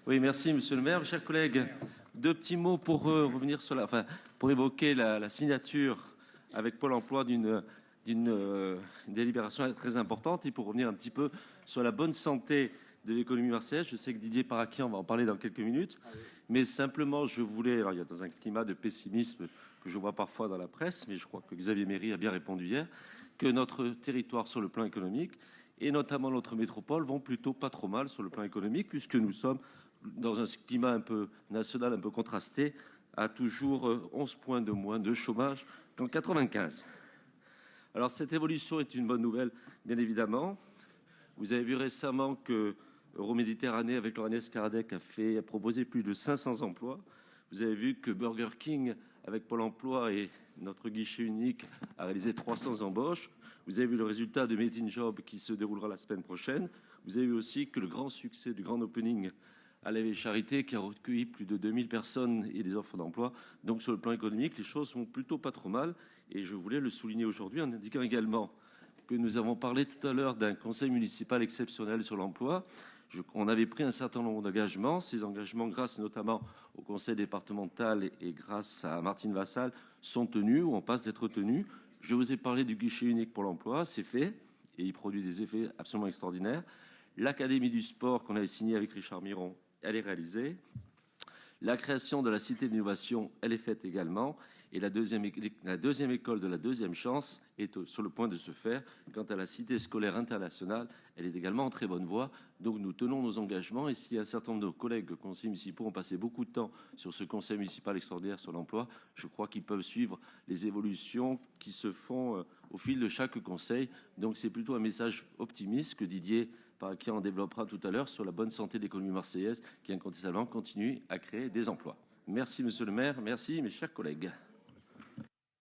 Oui, merci, monsieur le maire. Chers collègues, deux petits mots pour revenir sur pour évoquer la signature avec Pôle emploi d'une délibération très importante et pour revenir un petit peu sur la bonne santé de l'économie marseillaise. Je sais que Didier Paraquian va en parler dans quelques minutes, mais simplement, je voulais, alors il y a dans un climat de pessimisme que je vois parfois dans la presse, mais je crois que Xavier Méry a bien répondu hier, que notre territoire sur le plan économique et notamment notre métropole vont plutôt pas trop mal sur le plan économique puisque nous sommes dans un climat un peu national, un peu contrasté, à toujours 11 points de moins de chômage qu'en 95. Alors cette évolution est une bonne nouvelle, bien évidemment. Vous avez vu récemment que Euroméditerranée, avec Lorenz Karadec, a proposé plus de 500 emplois. Vous avez vu que Burger King, avec Pôle emploi et notre guichet unique, a réalisé 300 embauches. Vous avez vu le résultat de Made in Job qui se déroulera la semaine prochaine. Vous avez vu aussi que le grand succès du grand opening à la Charité, qui a recueilli plus de 2000 personnes et des offres d'emploi. Donc sur le plan économique, les choses sont plutôt pas trop mal. Et je voulais le souligner aujourd'hui en indiquant également que nous avons parlé tout à l'heure d'un conseil municipal exceptionnel sur l'emploi. On avait pris un certain nombre d'engagements. Ces engagements, grâce notamment au conseil départemental et grâce à Martine Vassal, sont tenus ou en passe d'être tenus. Je vous ai parlé du guichet unique pour l'emploi, c'est fait et il produit des effets absolument extraordinaires. L'Académie du sport qu'on avait signée avec Richard Miron, elle est réalisée. La création de la cité d'innovation, elle est faite également. Et la deuxième école de la deuxième chance est sur le point de se faire. Quant à la cité scolaire internationale, elle est également en très bonne voie. Donc nous tenons nos engagements. Et si un certain nombre de collègues conseillers municipaux ont passé beaucoup de temps sur ce conseil municipal extraordinaire sur l'emploi, je crois qu'ils peuvent suivre les évolutions qui se font au fil de chaque conseil. Donc c'est plutôt un message optimiste que Didier qui en développera tout à l'heure sur la bonne santé de l'économie marseillaise qui incontestablement continue à créer des emplois. Merci monsieur le maire, merci mes chers collègues.